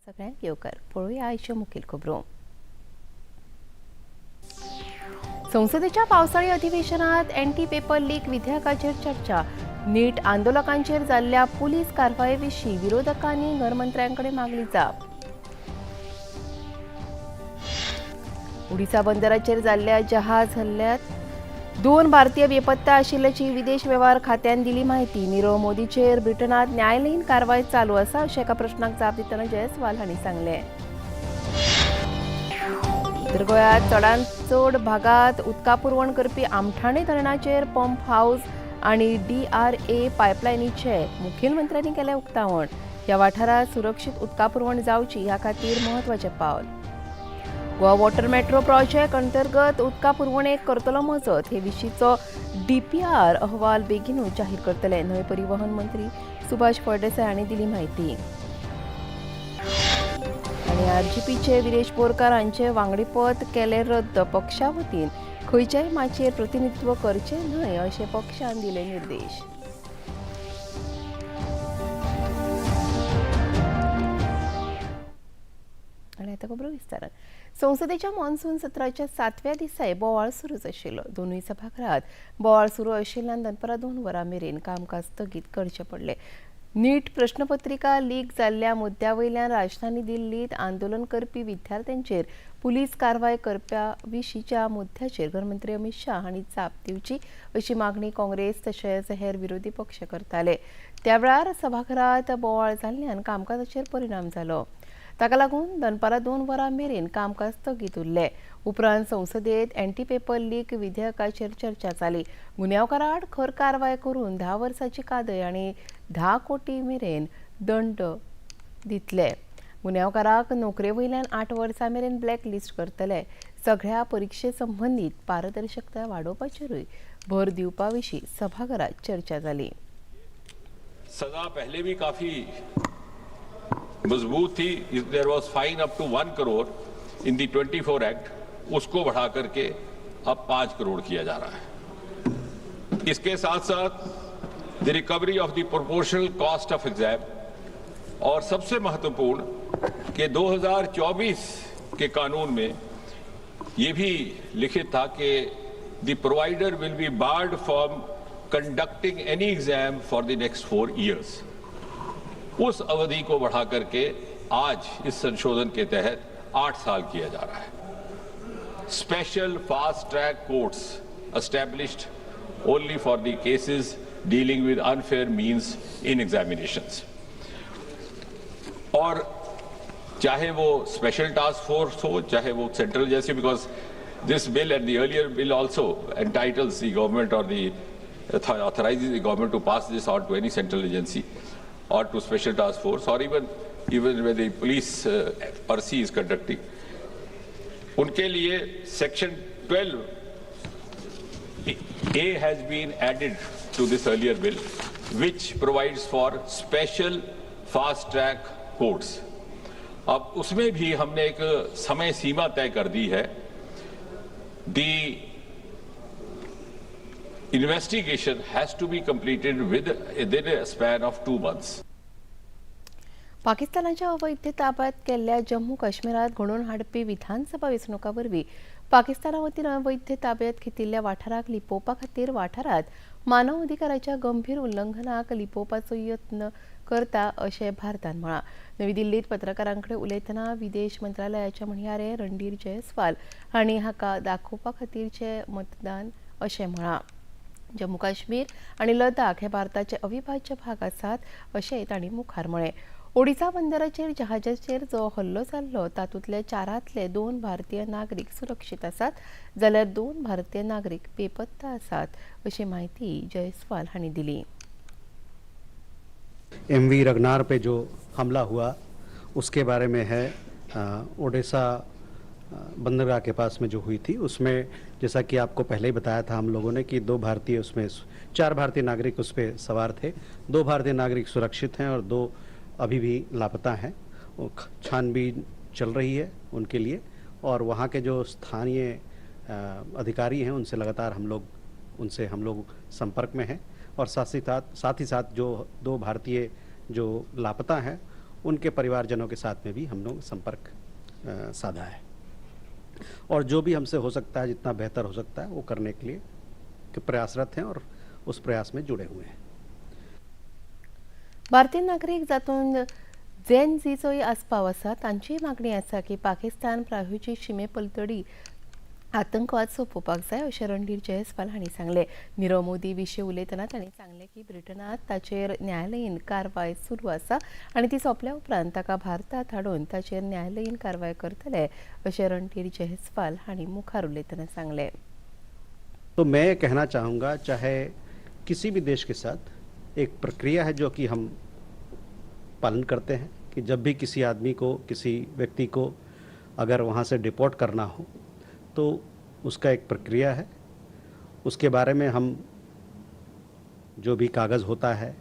सगळ्यांक येवकार पळोवया आयच्यो मुखेल खबरो। संसदेच्या पावसाळी अधिवेशनात एंटी पेपर लीक विधेयकाचेर चर्चा। नीट आंदोलकांचेर जाल्ल्या पुलीस कारवाये विशीं विरोधकांनी गृहमंत्र्यांकडे मागली जाप। ओडिशा बंदराचेर जाल्ल्या जहाज हल्ल्यांत 2 भारतीय बेपत्ता आशिल्ल्याची विदेश वेव्हार खात्यान दिली माहिती। नीरव मोदीचेर ब्रिटनात न्यायालयीन कारवाय चालू आसा अशें एका प्रश्नाक जाप दितना जयस्वाल हांणी सांगलें। उत्तर गोंयांत चडांत चड भागात उदका पुरवण करपी आमठाणे धरणाचेर पंप हाऊस आनी DRA पायपलायनीचे मुखेलमंत्र्यांनी केलें उक्तावण। ह्या वाठारांत सुरक्षीत उदका पुरवण जावची ह्या खातीर म्हत्वाचें पावल। गोवा वॉटर मेट्रो प्रोजेक्ट अंतर्गत उदका पुरवणेक करतलो मजत हे विशींचो DPR अहवाल बेगीनूच जाहीर करतले। न्हंय परिवहन मंत्री सुभाष फळदेसाय हांणी दिली माहिती। आनी RGPचे विरेश बोरकार हांचे वांगडीपद केले रद्द। पक्षा वतीन खंयच्याय माचयेर प्रतिनिधित्व करचे न्हय अशें पक्षान दिले निर्देश। आनी आतां खबरो विस्तारान। संसदेच्या मॉन्सून सत्राच्या 7व्या दिसाय बोवाळ सुरूच आशिल्लो। दोनूय सभागृहात बोवाळ सुरू आशिल्ल्यान दनपारां 2 वरां मेरेन कामकाज स्थगीत करचें पडलें। नीट प्रश्नपत्रिका लीक जाल्ल्या मुद्द्यावयल्यान राजधानी दिल्लीत आंदोलन करपी विद्यार्थ्यांचेर पुलीस कारवाय करप्या विशींच्या मुद्द्याचेर गृहमंत्री अमित शाह हांणी जाप दिवची अशी मागणी काँग्रेस तशेंच हेर विरोधी पक्ष करताले। त्या वेळार सभागृहात बोवाळ जाल्ल्यान कामकाजाचेर परिणाम जालो। ताका लागून दनपारां 2 वरां मेरेन कामकाज स्थगीत उरलें। उपरांत संसदेत एंटी पेपर लीक विधेयकाचेर चर्चा जाली। गुन्यांवकारा आड खर कारवाय करून 10 वर्सांची कादय आनी 10 कोटी मेरेन दंड दितले। गुन्यांवकाराक नोकरेवयल्यान 8 वर्सां मेरेन ब्लॅकलिस्ट करतले। सगळ्या परीक्षे संबंधीत पारदर्शकता वाडोवपाचेरूय भर दिवपा विशीं सभाघरात चर्चा जाली। सजा पहले भी काफी मजबूत थी। There was fine up to 1 crore in the 24 act, उसको बढ़ा करके अब 5 करोड़ किया जा रहा है। इसके साथ साथ the recovery of the proportional cost of exam, और सबसे महत्वपूर्ण कि 2024 के कानून में ये भी लिखित था कि the provider will be bard from conducting any exam for the next 4 years। उस अवधि को बढ़ा करके आज इस संशोधन के तहत 8 साल किया जा रहा है। Special fast track courts established only for the cases dealing विद अनफेयर मींस इन एग्जामिनेशंस। और चाहे वो स्पेशल टास्क फोर्स हो, चाहे वो सेंट्रल जैसे, because this bill end the earlier bill also entities the government और the authorizes the government to pass this on to any central agency or to special task force, or even when the police RC is conducting, उनके लिए section 12A has been added to this earlier bill, which provides for special fast track courts। अब उसमें भी हमने एक समय सीमा तय कर दी है। The investigation has to be completed within a span of 2 months। पाकिस्तानाच्या अवैध ताब्यात केल्ल्या जम्मू काश्मीरात घडोवन हाडपी विधानसभा वेंचणुका वरवीं पाकिस्ताना वतीन अवैध ताब्यात घेतिल्ल्या वाठाराक लिपोवपा खातीर वाठारात मानव अधिकाराच्या गंभीर उल्लंघनाक लिपोवपाचो यत्न करता अशें भारतान म्हळां। नवी दिल्लीत पत्रकारांकडेन उलयतना विदेश मंत्रालयाचे म्हणयारे रणधीर जयस्वाल हांणी हाका दाखोवपा खातीरचें मतदान अशें म्हळां। जम्मू काश्मीर आनी लडाख हे भारताचे अविभाज्य भाग आसात अशेंय तांणी मुखार म्हळें। ओडिशा बंदराचेर जहाजाचेर जो हल्लो जाल्लो तातूंतले 4 भारतीय नागरीक सुरक्षीत आसात, जाल्यार 2 भारतीय नागरीक बेपत्ता आसात अशी माहिती जयस्वाल हांणी दिली। MV रगनार पे जो हमला हुआ उसके बारे में है। ओडिशा बंदरगाह के पास में जो हुई थी उसमें, जैसा कि आपको पहले ही बताया था हम लोगों ने, कि 2 भारतीय उसमें 4 भारतीय नागरिक उस पर सवार थे। 2 भारतीय नागरिक सुरक्षित हैं और 2 अभी भी लापता हैं। छानबीन चल रही है उनके लिए, और वहाँ के जो स्थानीय अधिकारी हैं उनसे लगातार हम लोग संपर्क में हैं। और साथ ही साथ जो 2 भारतीय जो लापता हैं उनके परिवारजनों के साथ में भी हम लोग संपर्क साधा है और जो भी हमसे हो सकता है, जितना बेहतर हो सकता है वो करने के लिए प्रयासरत हैं और उस प्रयास में जुड़े हुए हैं. भारतीय नागरिक जातून जेन झीचोय आस्पाव आसा तांची मागणी आसा की पाकिस्तान प्रायोजीत शिमे पलतडी आतंकवाद सोंपोवपाक जाय अशें रणधीर जयस्वाल हांणी सांगलें. नीरव मोदी विशीं उलयतना तांणी सांगलें की ब्रिटनांत ताचेर न्यायालयीन कारवाय सुरू आसा आनी ती सोंपल्या उपरांत ताका भारतांत हाडून ताचेर न्यायालयीन कारवाय करतले अशें रणधीर जयस्वाल हांणी मुखार उलयतना सांगलें. तो मैं कहना चाहूँगा, चाहे किसी भी देश के साथ एक प्रक्रिया है जो कि हम पालन करते हैं कि जब भी किसी आदमी को, किसी व्यक्ति को अगर वहाँ से डिपोर्ट करना हो तो उसका एक प्रक्रिया है. उसके बारे में हम जो भी कागज़ होता है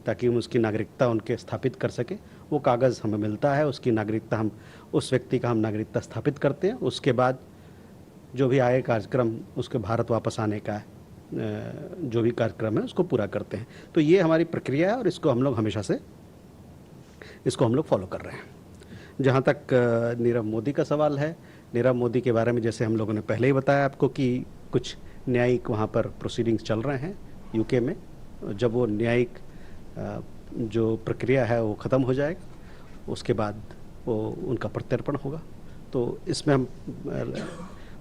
ताकि हम उसकी नागरिकता उनके स्थापित कर सकें, वो कागज़ हमें मिलता है, उसकी नागरिकता हम उस व्यक्ति का हम नागरिकता स्थापित करते हैं. उसके बाद जो भी आगे कार्यक्रम उसके भारत वापस आने का जो भी कार्यक्रम है उसको पूरा करते हैं. तो ये हमारी प्रक्रिया है और इसको हम लोग हमेशा से फॉलो कर रहे हैं. जहाँ तक नीरव मोदी का सवाल है, नीरव मोदी के बारे में जैसे हम लोगों ने पहले ही बताया आपको कि कुछ न्यायिक वहाँ पर प्रोसीडिंग्स चल रहे हैं यूके में. जब वो न्यायिक जो प्रक्रिया है वो ख़त्म हो जाएगा उसके बाद वो उनका प्रत्यर्पण होगा. तो इसमें हम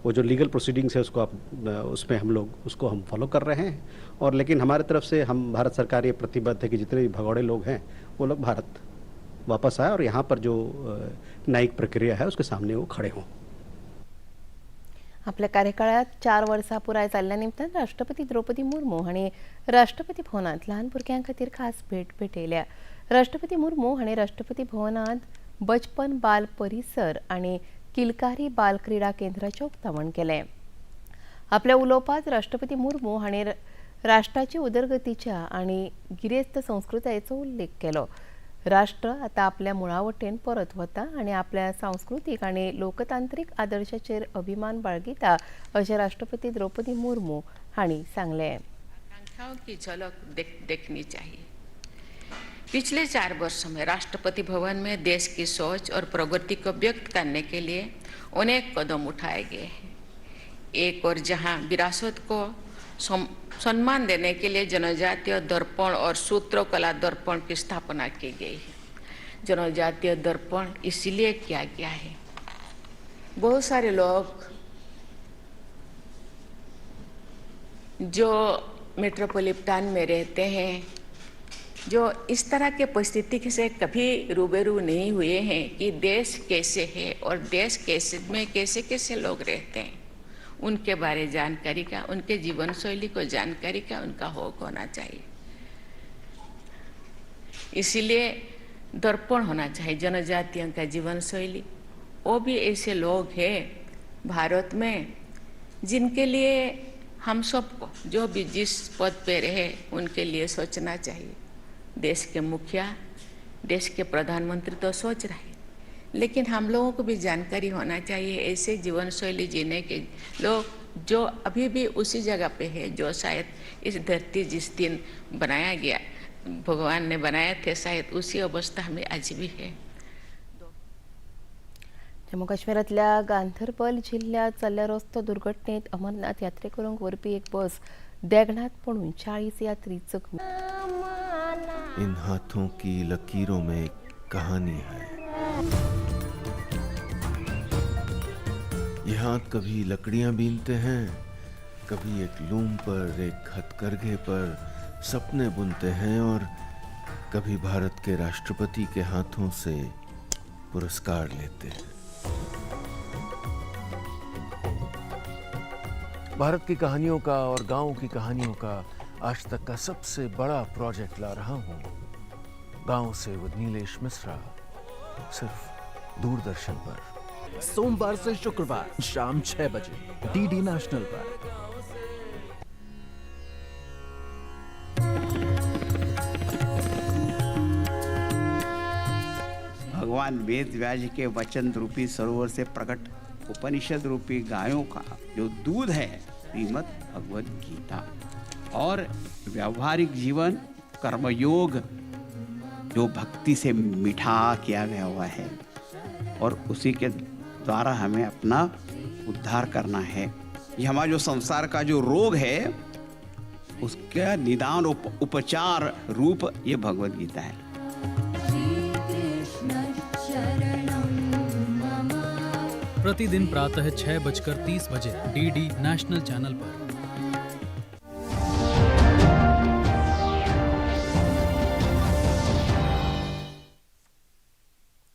वो जो लीगल प्रोसीडिंग्स है उसमें हम लोग उसको हम फॉलो कर रहे हैं. और लेकिन हमारे तरफ से हम भारत सरकार ये प्रतिबद्ध है कि जितने भी भगोड़े लोग हैं वो लोग भारत वापस आए और यहाँ पर जो न्यायिक प्रक्रिया है उसके सामने वो खड़े हों. आपल्या कार्यकाळात 4 वर्सां पुराय जाल्ल्या निमतान राष्ट्रपती द्रौपदी मुर्मू हांणी राष्ट्रपती भवनांत ल्हान भुरग्यां खातीर खास भेट भेटयल्या. राष्ट्रपती मुर्मू हांणी राष्ट्रपती भवनांत बचपन बाल परिसर आनी किलकारी बाल क्रीडा केंद्राचें उक्तावण केलें. आपल्या उलोवपांत राष्ट्रपती मुर्मू हांणी राष्ट्राची उदरगतीच्या आनी गिरेस्त संस्कृतायेचो उल्लेख केलो. राष्ट्र आतां आपल्या मुळावटेन परत वता आनी आपल्या सांस्कृतीक आनी लोकतांत्रीक आदर्शाचेर अभिमान बाळगिता अशें राष्ट्रपती द्रौपदी मुर्मू हांणी सांगलें. आकांक्षाओं की झलक देखनी चाहिए. पिछले 4 वर्षों में राष्ट्रपति भवन में देश की सोच और प्रगति को व्यक्त करने के लिए अनेक कदम उठाए गए हैं. एक और जहां विरासत को सम्मान देने के लिए जनजातीय दर्पण और सूत्रकला दर्पण की स्थापना की गई है. जनजातीय दर्पण इसलिए किया गया है, बहुत सारे लोग जो मेट्रोपॉलिटन में रहते हैं, जो इस तरह के परिस्थिति से कभी रूबरू नहीं हुए हैं कि देश कैसे है और देश में कैसे कैसे लोग रहते हैं, उनके बारे जानकारी का, उनके जीवन शैली को जानकारी का उनका हक होना चाहिए. इसीलिए दर्पण होना चाहिए जनजातियों का जीवन शैली. वो भी ऐसे लोग हैं भारत में जिनके लिए हम सबको जो भी जिस पद पे रहे उनके लिए सोचना चाहिए. देश के मुखिया, देश के प्रधानमंत्री तो सोच रहे, लेकिन हम लोगों को भी जानकारी होना चाहिए ऐसे जीवन शैली जीने के लोग जो अभी भी उसी जगह पे है जो शायद इस धरती जिस दिन बनाया गया भगवान ने बनाए थे शायद उसी अवस्था में आज भी है. जम्मू काश्मीरातल्या गांधरबल जिल्ह्यात जाल्ल्या रस्तो दुर्घटनेत अमरनाथ यात्रेकरूंक व्हरपी एक बस देगणात पडून 40 यात्री जखमी. इन हाथों की लकीरों में एक कहानी है. ये हाथ कभी लकड़ियां बीनते हैं, कभी एक लूम पर, एक हथकरघे पर सपने बुनते हैं और कभी भारत के राष्ट्रपति के हाथों से पुरस्कार लेते हैं. भारत की कहानियों का और गांवों की कहानियों का आज तक का सबसे बड़ा प्रोजेक्ट ला रहा हूं. गांव से विद नीलेश मिश्रा, सिर्फ दूरदर्शन पर. सोमवार से शुक्रवार शाम 6 बजे डीडी नेशनल पर. भगवान वेद व्यास जी के वचन रूपी सरोवर से प्रकट उपनिषद रूपी गायों का जो दूध है श्रीमद् भगवद गीता, और व्यवहारिक जीवन कर्मयोग जो भक्ति से मिठा किया गया हुआ है और उसी के द्वारा हमें अपना उद्धार करना है। ये हमारा जो संसार का जो रोग है उसका निदान उपचार रूप ये भगवद गीता है। प्रतिदिन प्रातः 6:30 डीडी नेशनल चैनल पर।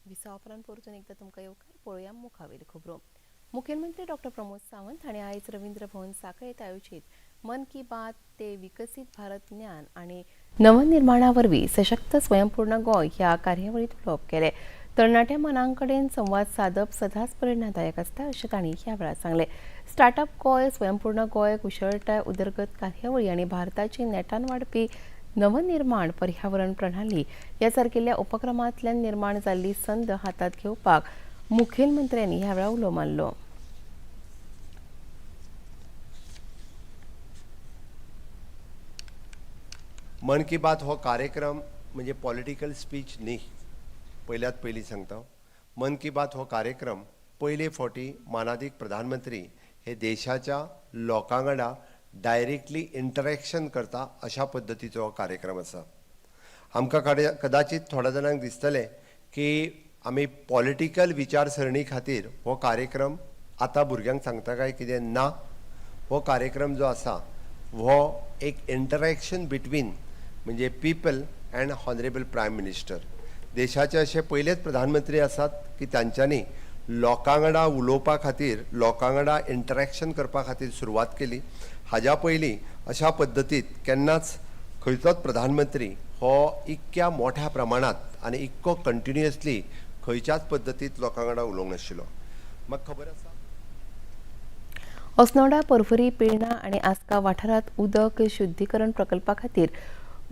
विसावपरान परतून एकदा तुमकां येवकार पळोवया मुखावेली खबरो। मुखेलमंत्री डॉ. प्रमोद सावंत हांणी आयज रवींद्र भवन सांखळेत आयोजित मन की बात ते विकसीत भारत ज्ञान आनी नवनिर्माणा वरवीं सशक्त स्वयंपूर्ण गोंय ह्या कार्यावळीत उलोवप केलें। तरणाट्या मनां कडेन संवाद सादप सदांच प्रेरणादायक आसता अशें तांणी ह्या वेळार सांगलें। स्टार्टअप गोंय, स्वयंपूर्ण गोंय, कुशळटाय उदरगत कार्यावळी आनी भारताची नेटान वाडपी नवनिर्माण पर्यावरण प्रणाली ह्या सारकिल्ल्या उपक्रमांतल्यान निर्माण जाल्ली संद हातांत घेवपाक मुखेलमंत्र्यांनी ह्या वेळार उलो मारलो। मन की बात हो कार्यक्रम म्हणजे पॉलिटिकल स्पीच न्ही, पयल्यात पयलीं सांगता। मन की बात हो कार्यक्रम पयले फावटी मानादीक प्रधानमंत्री हे देशाच्या लोकां वांगडा डायरेक्टली इंटरॅक्शन करता अशा पद्दतीचो हो कार्यक्रम आसा। आमकां कदाचित थोड्या जाणांक दिसतलें की आमी पॉलिटिकल विचारसरणी खातीर हो कार्यक्रम आतां भुरग्यांक सांगता काय कितें ना। हो कार्यक्रम जो आसा हो एक इंटरॅक्शन बिटवीन म्हणजे people and honourable prime minister. देशाचे असे पयलेच प्रधानमंत्री आसात की तांच्यांनी लोकां वांगडा उलोवपा खातीर, लोकां वांगडा इंटरॅक्शन करपा खातीर सुरवात केली। हाज्या पयलीं अशा पद्दतीत केन्नाच खंयचोच प्रधानमंत्री हो इतक्या मोठ्या प्रमाणात आनी इतको कंटिन्युअसली खंयच्याच पद्दतीत लोकां वांगडा उलोवंक नाशिल्लो। म्हाका खबर आसा अस्नोडा, पर्वरी, पिळणा आनी आस्का वाठारांत उदक शुद्धीकरण प्रकल्पा खातीर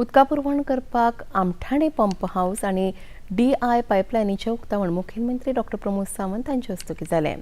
उदका पुरवण करपाक आमठाणे पंप हाऊस आनी DI पायपलायनीचें उक्तावण मुखेलमंत्री डॉ. प्रमोद सावंत हांचे हस्तुकीं जालें।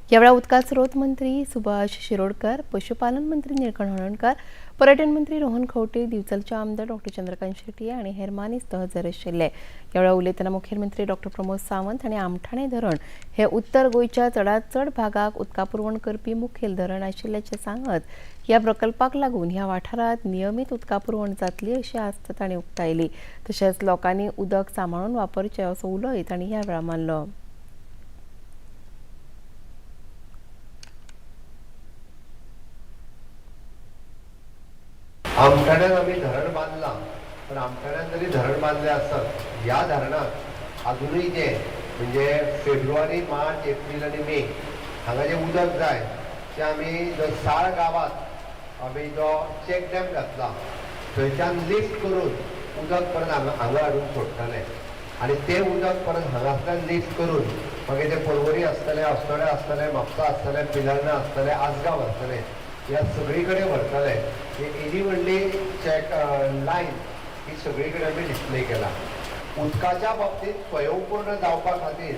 ह्या वेळार उदका स्रोत मंत्री सुभाष शिरोडकार, पशुपालन मंत्री निळकंठ हळर्णकार, पर्यटन मंत्री रोहन खंवटे, दिवचलचे आमदार डॉ. चंद्रकांत शेटये आनी हेर मानेस्त हजर आशिल्ले। ह्या वेळार उलयतना मुखेलमंत्री डॉ. प्रमोद सावंत हांणी आमठाणे धरण हे उत्तर गोंयच्या चडांत चड भागाक उदका पुरवण करपी मुखेल धरण आशिल्ल्याचें सांगत ह्या प्रकल्पाक लागून ह्या वाठारांत नियमीत उदका पुरवण जातली अशी आस्त तांणी उक्तायली। तशेंच लोकांनी उदक सांबाळून वापरचें असो उलोय तांणी ह्या वेळार मारलो। आमठाण्यात आम्ही धरण बांधला, पण आमठाण्यात जरी धरण बांधले असत या धरणात अजूनही जे म्हणजे फेब्रुवारी, मार्च, एप्रिल आणि मे हांगा जे उदक जाय ते आम्ही जो साळ गावात आम्ही जो चेक डॅम घातला थंयच्यान लिफ्ट करून उदक परत हांगा हाडून सोडटले आणि ते उदक परत हांगासल्यान लिफ्ट करून मागीर ते पर्वरी आसतले, अस्नोडे आसतले, म्हापसा आसतले, पिलर्णा आसतले, आसगांव आसतले, ह्या सगळीकडे व्हरतले। एडी व्हडली चॅक लायन ही सगळीकडे आमी डिस्प्ले केला। उदकाच्या बाबतीत स्वयंपूर्ण जावपा खातीर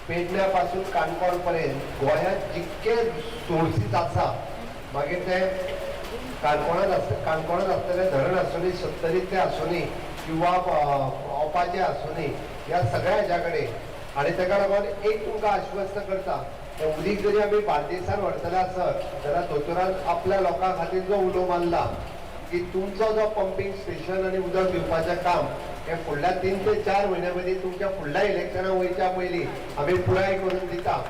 पेडण्या पासून काणकोण पर्यंत गोंयांत जितके सोर्सीस आसा, मागीर ते काणकोणात आसतले धरण आसुनी, सत्तरीतले आसुनी किंवा ओपाचे आसुनी, ह्या सगळ्या हेच्या कडेन आनी ताका लागून एक तुमकां आश्वस्त करता, उदीक जरी आमी बार्देसान व्हरतले आसत जाल्यार दोतोरान आपल्या लोकां खातीर जो उलो मारला की तुमचो जो पंपिंग स्टेशन आनी उदक दिवपाचें काम हे फुडल्या 3 ते 4 म्हयन्यां मदीं तुमच्या फुडल्या इलेक्शनां वयच्या पयलीं आमी पुराय करून दिता।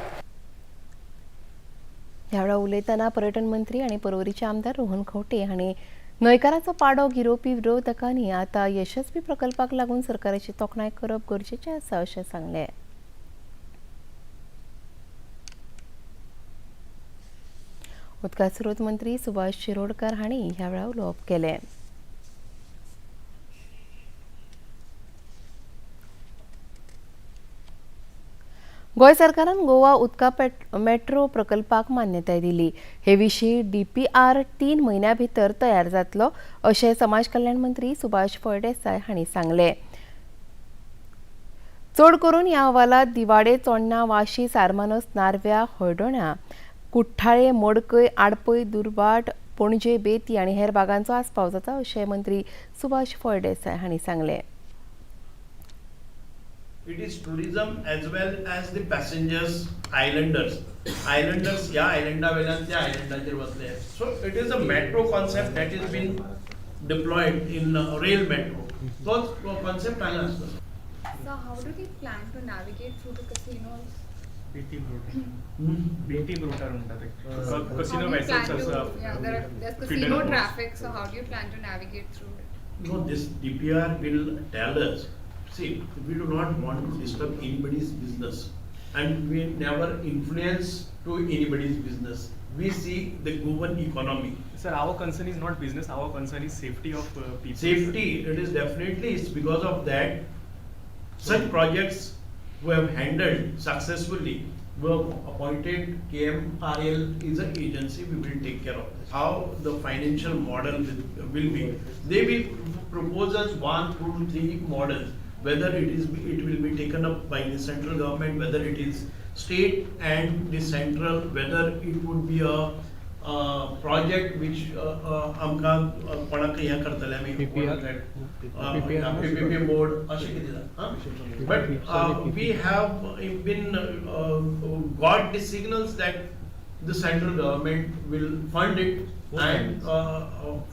ह्या वेळार उलयतना पर्यटन मंत्री आनी पर्वरीचे आमदार रोहन खंवटे हांणी न्हयकाराचो पाडो गिरोवपी विरोधकांनी आतां यशस्वी प्रकल्पाक लागून सरकाराची तोखणाय करप गरजेचें आसा अशें सांगलें। उदका स्रोत मंत्री सुभाष शिरोडकार हांणी ह्या वेळार उलोवप केलें। गोंय सरकारान गोवा उदका मेट्रो प्रकल्पाक मान्यताय दिली। हे विशीं DPR 3 म्हयन्यां भितर तयार जातलो अशें समाज कल्याण मंत्री सुभाष फळदेसाय हांणी सांगलें। चड करून ह्या अहवालांत दिवाडे, चोडणा, वाशी, सारमानस, नारव्या, हळदोणा, कुठ्ठाळे, मडकय, आडपय, दुर्बाट, पणजे, बेती आनी हेर भागांचो आस्पाव जाता अशें मंत्री सुभाष फळदेसाय हांणी सांगलें। It is tourism as well as the passengers, islanders. Islanders या islands वेल्यान त्या islandsचेर वतले. So it is a metro concept that has been deployed in rail metro. So concept हांगा आसता. So how do they plan to navigate through the casinos? BT route म्हणतात एक casino vessels There's casino traffic, so how do you plan to navigate through it? No, this DPR will tell us. See, we do not want to disturb anybody's business, and we never influence to anybody's business. We see the Goan economy. Sir, our concern is not business. Our concern is safety of people. Safety, it is definitely, it's because of that such projects who have handled successfully were appointed. KMRL is an agency, we will take care of this. How the financial model will be. They will propose us 1, 2, 3 models. Whether it will be taken up by the central government, whether it is state and the central, whether it would be a project which आमकां कोणाक हें करतले आमी PPP board अशें कितें जाता. But we have been got the signals that the central government will fund it and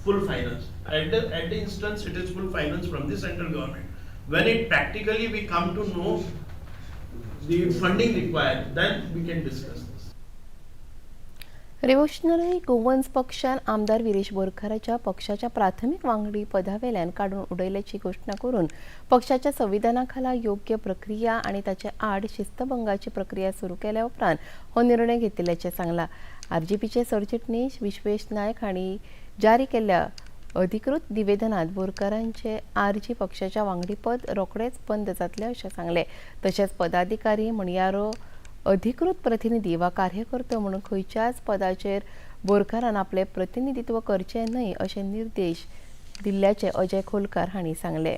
full finance. At the instance, it is full finance from the central government. When it practically we come to know the funding required, then we can discuss this. Revolutionary Goans पक्षान आमदार विरेश बोरकाराच्या पक्षाच्या प्राथमिक वांगडी पदावेल्यान काडून उडयल्याची घोषणा करून पक्षाच्या संविधानाखाला योग्य प्रक्रिया आणि ताचे आड शिस्तभंगाची प्रक्रिया सुरू केल्या उपरांत हो निर्णय घेतिल्ल्याचे सांगला. आरजेपीचे सरचिटणीस विश्वेश नायक हांणी जारी केल्ल्या अधिकृत निवेदनात बोरकारांचे आरजी पक्षाच्या वांगडी पद रोखडेच बंद जातले अशें सांगले. तशेंच पदाधिकारी म्हणयारो अधिकृत प्रतिनिधी वा कार्यकर्तो म्हणून खंयच्याच पदाचेर बोरकारान आपले प्रतिनिधित्व करचे न्हय अशे निर्देश दिल्ल्याचे अजय खोलकार हांणी सांगले.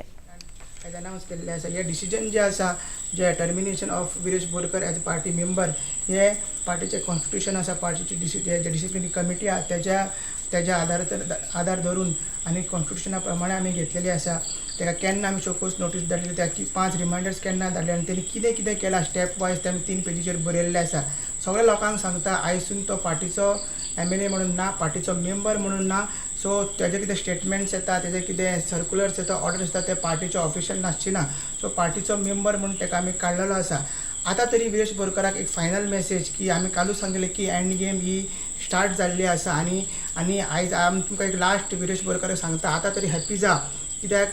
अनाउन्स केल्ले आसा हे डिसिजन जे आसा जे termination of Viresh Borkar as a party member हे पार्टीचे कॉन्स्टिट्यूशन आसा पार्टीची डिसिप्लिनरी कमिटी आसा त्याच्या आधार धरून आनी कॉन्स्टिट्यूशना प्रमाणे आमी घेतलेली आसा. ताका केन्ना आमी शोकोस नोटीस धाडली त्या 5 रिमांयडर्स केन्ना धाडले आनी तेणी कितें कितें केलां स्टेप वायज ते आमी 3 पेजीचेर बरयल्ले आसा. सगळ्या लोकांक सांगता आयसून तो पार्टीचो MLA म्हणून ना, पार्टीचो मेंबर म्हणून ना. सो तेजे कितें स्टेटमेंट्स येता, तेजे कितें सर्क्युलर्स येता, ऑर्डर्स येता ते पार्टीचो ऑफिशियल नासची ना. सो पार्टीचो मेंबर म्हणून ताका आमी काडलेलो आसा. आतां तरी विरेश बोरकाराक एक फायनल मेसेज की आमी कालूच सांगलें की एंड गेम ही स्टार्ट जाल्ली आसा आनी आयज आमी तुमकां एक लास्ट विरेश बोरकाराक सांगता आतां तरी हॅप्पी जा. कित्याक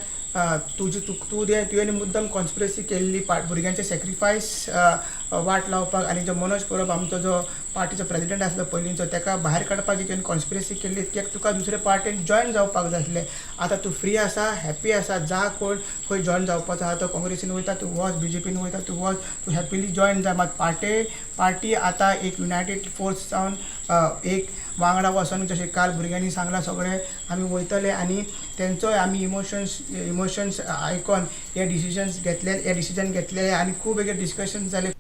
तुवें मुद्दम कॉन्स्पिरसी केल्ली भुरग्यांचे सॅक्रिफायस वाट लावपाक आनी जो मनोज परब आमचो जो पार्टीचो प्रेजिडेंट आसलो पयलींचो ताका भायर काडपाची तुवें कॉन्स्पिरसी केल्ली कित्याक तुका दुसरे पार्टीन जॉयन जावपाक जाय आसलें. आतां तूं फ्री आसा, हॅप्पी आसा, जा कोण खंय जॉयन जावपाचो आहा तो काँग्रेसीन वयता तूं वच, BJPन वयता तूं वच, तूं हॅपिली जॉयन जा. मात पार्टी आतां एक युनायटेड फोर्स जावन एक वांगडा वचोन जशें काल भुरग्यांनी सांगलां सगळे आमी वयतले आनी तेंचोय आमी इमोशन्स आयकोन हे डिसिजन घेतले आनी खूब वेगळे डिस्कशन जाले.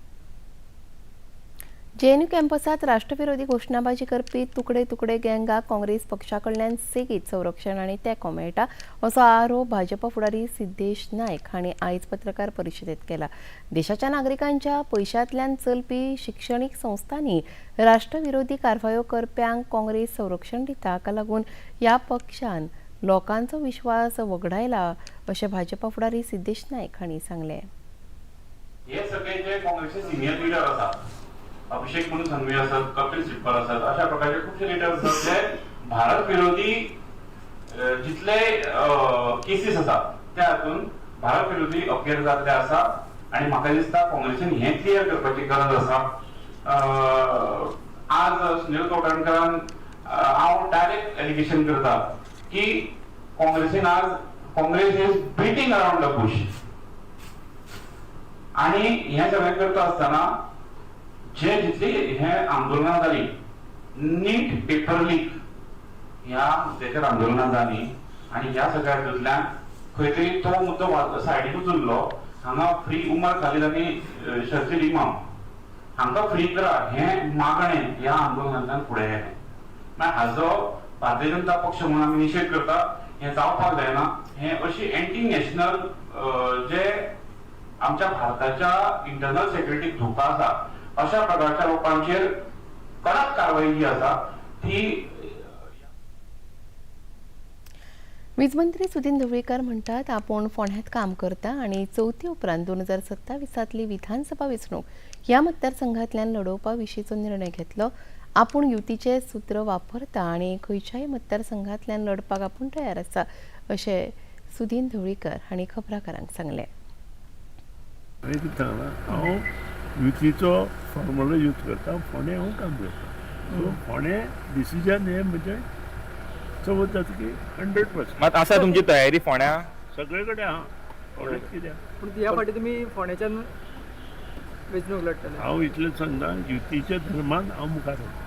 JNU कॅम्पसात राष्ट्रविरोधी घोषणाबाजी करपी तुकडे तुकडे गँगाक काँग्रेस पक्षा कडल्यान सेगीत संरक्षण आनी तेंको मेळटा असो आरोप भाजप फुडारी सिद्धेश नायक हांणी आयज पत्रकार परिशदेंत केला. देशाच्या नागरिकांच्या पयशांतल्यान चलपी शिक्षणीक संस्थांनी राष्ट्रविरोधी कारवायो करप्यांक काँग्रेस संरक्षण दिता हाका लागून ह्या पक्षान लोकांचो विश्वास वगडायला अशें भाजप फुडारी सिद्धेश नायक हांणी सांगलें. हे सगळे जे काँग्रेसचे सिनियर लिडर आसात, अभिषेक म्हणून संघवी असतात, कपिल सिब्बल असतात, अशा प्रकारचे खूपशे लिडर्स असतात जे भारत विरोधी जितले केसीस असतात त्या हातून भारत विरोधी अपीयर जाल्ले आसा आनी म्हाका दिसता काँग्रेसीन हें क्लियर करपाची गरज आसा. आज सुनील तोडणकरान हांव डायरेक्ट एलिगेशन करता की काँग्रेसीन आज Congress is beating around the Bush आनी हें सगळें करता आसतना जे जितली हे आंदोलनां जाली, नीट पेपर लीक ह्या मुद्द्याचेर आंदोलनां जाली आनी ह्या सगळ्या हातूंतल्यान खंय तरी तो मुद्दो सायडीकूच उरलो. हांगा फ्री उमर खालीद आनी शर्जील इमाम हांकां फ्री करा हें मागणें ह्या आंदोलनांतल्यान फुडें येलें. मागीर हाजो भारतीय जनता पक्ष म्हणून आमी निशेध करता. हें जावपाक जायना. हें अशी एंटी नॅशनल जे आमच्या भारताच्या इंटरनल सेक्युरिटीक धोका आसा अशा प्रकारच्या लोकांचेर कडक कारवाई जी आसा ती. वीज मंत्री सुदीन ढवळीकर म्हणतात, आपण फोंड्यात काम करता आणि चवथी उपरांत 2027 विधानसभा वेंचणूक ह्या मतदारसंघातल्यान लढोवपा विशींचो निर्णय घेतलो. आपूण युतीचे सूत्र वापरता आणि खंयच्याय मतदारसंघातल्यान लढपाक आपूण तयार आसा अशें सुदीन ढवळीकर हांणी खबराकारांक सांगलें. हांव युतीचो फॉर्म्युला यूज करता, फोंड्या हांव काम करता. सो फोंड्या डिसिजन हे म्हणजे चवथ जाता की 100%. मात आसा तुमची तयारी फोंड्या? सगळे कडेन आहा. फोंड्यात कित्याक? पूण ह्या फाटी तुमी फोंड्याच्यान वेंचणूक लढटले. हांव इतलेंच सांगता, युतीच्या धर्मान हांव मुखार वता.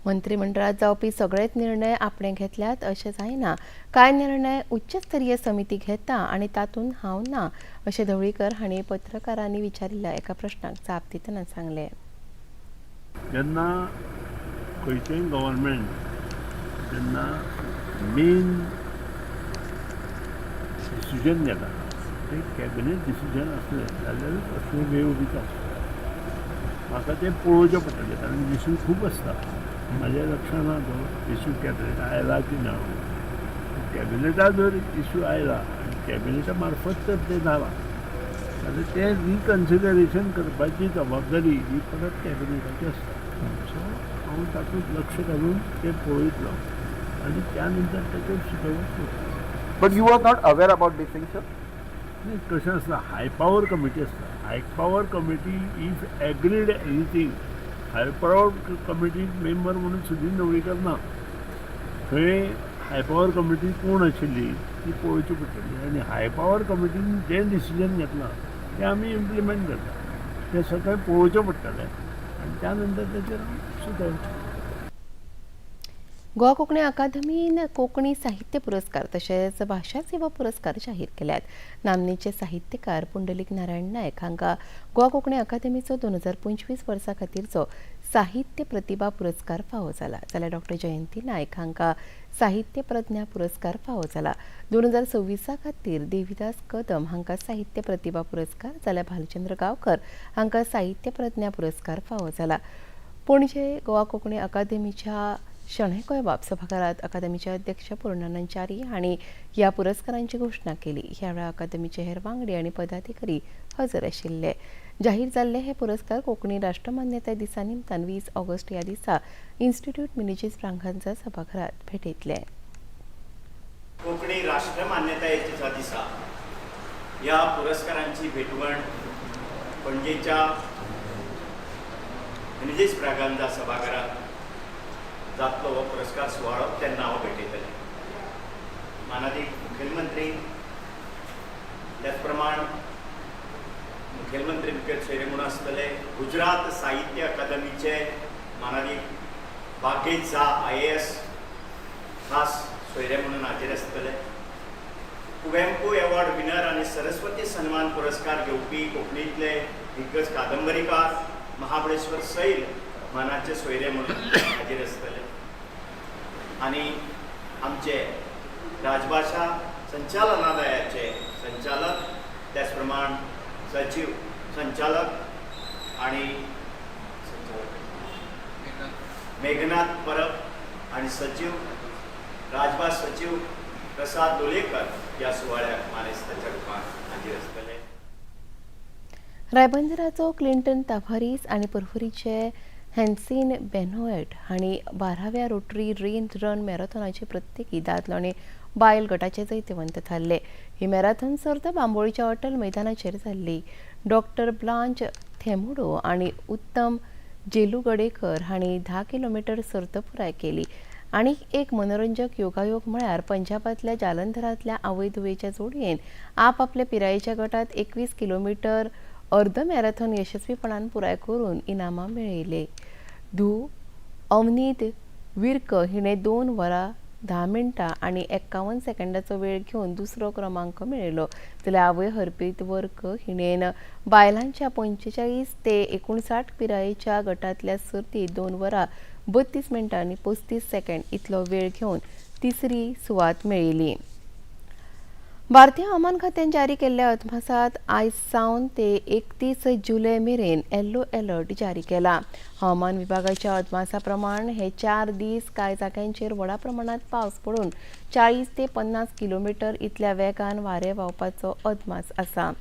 मंत्रिमंडळात जावपी सगळेच निर्णय आपणे घेतल्यात अशें जायना. कांय निर्णय उच्चस्तरीय समिती घेता आणि तातूंत हांव ना अशें ढवळीकर हांणी पत्रकारांनी विचारिल्ल्या एका प्रश्नाक जाप दितना सांगलें. जेन्ना खंयचेंय गव्हर्मेंट जेन्ना मेन डिसिजन घेता तें कॅबिनेट डिसिजन असलें जाल्यारूच असले वेळ उबीच आसता. म्हाका तें पळोवचें पडटलें, कारण इश्यू खूब आसता. म्हाज्या लक्षांत ना तो इश्यू कॅबिनेट आयला की ना. कॅबिनेटा जर इश्यू आयला आनी कॅबिनेटा मार्फत जर तें जालां जाल्यार तें रिकन्सिडरेशन करपाची जबाबदारी ही परत कॅबिनेटाची आसता. सो हांव तातूंत लक्ष घालून तें पळयतलो आनी त्या नंतर ताचेर सुचोवप करतलो. But you are not aware about this thing sir? नाही, कशें आसता, हाय पावर कमिटी आसता. High power committee if agreed anything, high power committee member म्हणून सुदीन ढवळीकर ना. थंय हाय पावर कमिटी कोण आशिल्ली ती पळोवची पडटली आनी हाय पावर कमिटीन जें डिसिजन घेतलां तें आमी इम्प्लिमेंट करता. तें सगळें पळोवचें पडटलें आनी त्या नंतर ताचेर सुचोवचें. गोवा कोंकणी अकादमीन कोंकणी साहित्य पुरस्कार तशेंच भाषा सेवा पुरस्कार जाहीर केल्यात. नामनेचे साहित्यकार पुंडलीक नारायण नायक हांकां गोवा कोंकणी अकादमीचो 2025 वर्सा खातीरचो साहित्य प्रतिभा पुरस्कार फावो जाला, जाल्यार डॉ. जयंती नायक हांकां साहित्य प्रज्ञा पुरस्कार फावो जाला. 2026 खातीर देविदास कदम हांकां साहित्य प्रतिभा पुरस्कार, जाल्यार भालचंद्र गांवकर हांकां साहित्य प्रज्ञा पुरस्कार फावो जाला. पणजे गोवा कोंकणी अकादमीच्या शणै गोंयबाब सभाघरांत अकादमीचे अध्यक्ष पूर्णानंद च्यारी हांणी ह्या पुरस्कारांची घोशणा केली. ह्या वेळार अकादमीचे हेर वांगडी आनी पदाधिकारी हजर आशिल्ले. जाहीर जाल्ले हे पुरस्कार कोंकणी राष्ट्रमान्यताय दिसा निमतान 20 ऑगस्ट ह्या दिसा इन्स्टिट्यूट मिनेजीस प्रांगणाच्या सभाघरांत भेटयतले. कोंकणी राष्ट्रमान्यतायेच्या दिसा ह्या पुरस्कारांची भेटवण पणजेच्या मिनेजीस प्रांगणाच्या सभाघरांत जातलो हो पुरस्कार सुवाळो तेन्ना हांव भेटयतलें. माननीय मुखेलमंत्री त्याच प्रमाण मुखेलमंत्री मुखेल सोयरे म्हणून आसतले. गुजरात साहित्य अकादमीचे माननीय बागेत झा IAS खास सोयरे म्हणून हाजीर आसतले. कुवेंपू एवॉर्ड विनर आनी सरस्वती सन्मान पुरस्कार घेवपी कोंकणीतले दिग्गज कादंबरीकार महाबळेश्वर सैल मानाचे सोयरे म्हणून हाजीर आसतले. आनी आमचे राजभाषा संचालनालयाचे संचालक त्याच प्रमाण सचिव संचालक आणि मेघनाथ परब आणि सचिव राजभास सचिव प्रसाद लोलयेकर ह्या सुवाळ्याक मानेस्ताच्या रुपान हाजीर आसतले. रायबंदराचो क्लिंटन ताभारीस आनी पर्फुरीचे हॅन्सिन बेनोएट हांणी 12व्या रोटरी रेन रन मॅरेथॉनाचे प्रत्येकी दादलो आनी बायल गटाचे जैतवंत थारले. ही मॅरेथॉन सर्त बांबोळीच्या अटल मैदानाचेर जाल्ली. डॉ. ब्लांच थेमुडो आनी उत्तम जेलुगडेकर हांणी 10 किलोमीटर सर्त पुराय केली. आनी एक मनोरंजक योगायोग म्हळ्यार पंजाबातल्या जालंधरांतल्या आवय धुवेच्या जोडयेन आपल्या पिरायेच्या गटात 21 किलोमीटर अर्ध मॅरेथॉन यशस्वीपणान पुराय करून इनामां मेळयले. अवनीत विर्क हिणें 2 वरां 10 मिनटां आनी 51 सेकंदाचो वेळ घेवन दुसरो क्रमांक मेळयलो, जाल्यार आवय हरप्रीत वर्क हिणेन बायलांच्या 45 ते 59 पिरायेच्या गटांतल्या सर्तीत 2 वरां 32 मिनटां आनी 35 सेकंद इतलो वेळ घेवन तिसरी सुवात मेळयली. भारतीय हवामान खात्यान जारी केल्ल्या अदमासात आयज सावन ते 31 जुलय मेरेन येल्लो अलर्ट जारी केला. हवामान विभागाच्या अदमासा प्रमाण हे 4 दीस कांय जाग्यांचेर व्हडा प्रमाणात पावस पडून 40 ते 50 किलोमीटर इतल्या वेगान वारे व्हांवपाचो अदमास आसा.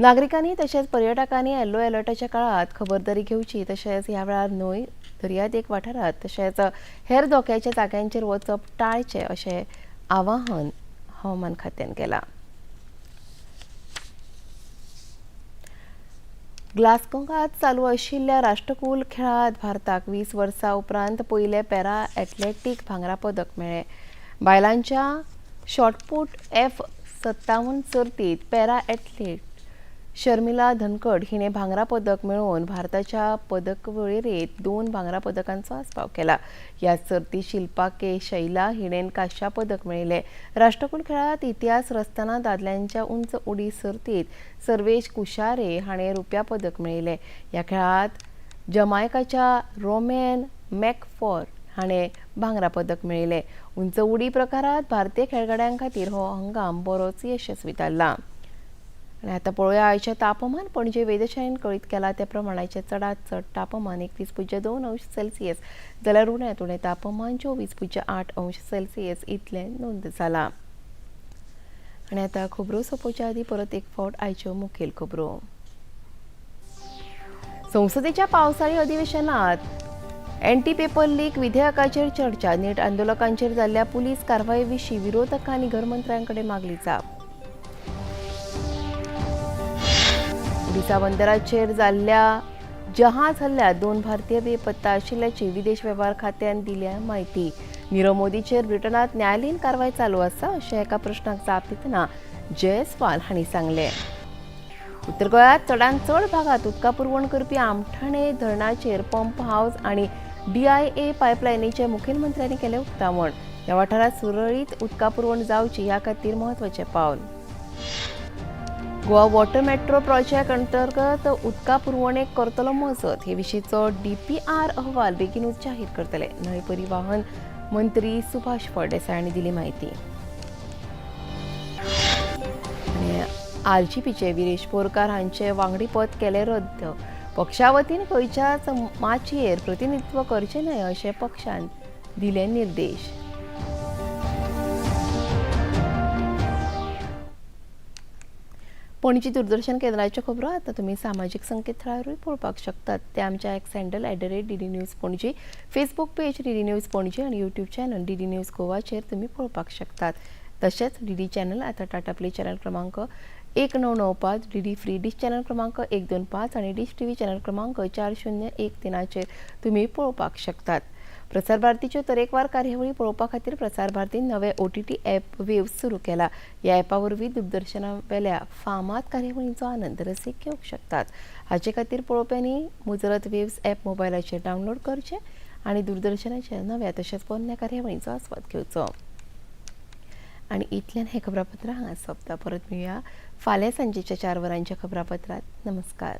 नागरिकांनी तशेंच पर्यटकांनी येल्लो अलर्टाच्या काळात खबरदारी घेवची, तशेंच ह्या वेळार न्हंय, दर्यादेग वाठारात तशेंच हेर धोक्याच्या जाग्यांचेर वचप टाळचें अशें आवाहन हवामान खात्यान केला. ग्लासगोवात चालू आशिल्ल्या राष्ट्रकुल खेळांत भारताक 20 वर्सां उपरांत पयले पॅरा एथलेटीक भांगरा पदक मेळ्ळें. बायलांच्या शॉटपूट F57 सर्तीत पॅरा एथलीट शर्मिला धनखड हिणें भांगरा पदक मेळोवन भारताच्या पदक वळेरेंत 2 भांगरा पदकांचो आस्पाव केला. ह्या सर्तीत शिल्पा के शैला हिणें कांस्य पदक मेळयलें. राष्ट्रकुल खेळांत इतिहास रचतना दादल्यांच्या उंच उडी सर्तीत सर्वेश कुशारे हाणें रुप्या पदक मेळयलें. ह्या खेळांत जमायकाच्या रोमेन मॅकफॉर हाणें भांगरा पदक मेळयलें. उंच उडी प्रकारांत भारतीय खेळगड्यां खातीर हो हंगाम बरोच यशस्वी थारला. आनी आतां पळोवया आयचें तापमान. पणजे वेधशाळेन कळीत केला त्या प्रमाण आयचें चडांत चड तापमान 31.2 अंश सेल्सियस जाल्यार उण्यांत उणें तापमान 24.8 अंश सेल्सियस इतलें नोंद जालां. आनी आतां खबरो सोंपोवच्या आदीं परत एक फावट आयच्यो मुखेल खबरो. संसदेच्या पावसाळी अधिवेशनात एंटी पेपर लीक विधेयकाचेर चर्चा. नीट आंदोलकांचेर जाल्ल्या पुलीस कारवाये विशीं विरोधकांनी घरमंत्र्यांकडे मागली जाप. ओडिशा बंदराचेर जाल्ल्या जहाज हल्ल्यात 2 भारतीय बेपत्ता आशिल्ल्याची विदेश वेव्हार खात्यान दिल्या म्हायती. नीरव मोदीचेर ब्रिटनांत न्यायालयीन कारवाय चालू आसा अशें एका प्रश्नाक जाप दितना जयस्वाल हांणी सांगलें. उत्तर गोंयांत चडांत चड भागात उदका पुरवण करपी आमठाणे धरणाचेर पंप हावस आनी DIA पायपलायनीचे मुखेलमंत्र्यांनी केलें उक्तावण. ह्या वाठारांत सुरळीत उदका पुरवण जावची ह्या खातीर म्हत्वाचें पावल. गोवा वॉटर मेट्रो प्रोजेक्ट अंतर्गत उदका पुरवणेक करतलो मजत हे विशींचो DPR अहवाल बेगीनूच जाहीर करतले. न्हंय परिवहन मंत्री सुभाष फळदेसाय हांणी दिली म्हायती. RGPचे विरेश बोरकार हांचे वांगडीपद केले रद्द. पक्षा वतीन खंयच्याच माचयेर प्रतिनिधित्व करचे न्हय अशें पक्षान दिले निर्देश. पणजी दूरदर्शन केंद्राच्यो खबरो आतां तुमी सामाजीक संकेतथळारूय पळोवपाक शकतात. ते आमच्या x handle @DD news Panaji, Facebook page DD news Panaji आनी यूट्यूब चॅनल DD न्यूज गोवाचेर तुमी पळोवपाक शकतात. तशेंच DD चॅनल आतां टाटा प्ले चॅनल क्रमांक 1995, DD फ्री डिश चॅनल क्रमांक 125 आनी डिश TV चॅनल क्रमांक 4013चेर तुमी पळोवपाक शकतात. प्रसार भारतीच्यो तरेकवार कार्यावळी पळोवपा खातीर प्रसार भारतीन नवें OTT ॲप वेव्स सुरू केला. ह्या ॲपा वरवीं दूरदर्शना वेल्या फामाद कार्यावळींचो आनंद रसीक घेवंक शकतात. हाचे खातीर पळोवप्यांनी मुजरत वेव्स ॲप मोबायलाचेर डावनलोड करचें आनी दूरदर्शनाच्या नव्या तशेंच पोरण्या कार्यावळींचो आस्वाद घेवचो. आनी इतल्यान हें खबरापत्र हांगा सोंपता. परत मेळुया फाल्यां सांजेच्या 4 वरांच्या खबरापत्रांत. नमस्कार.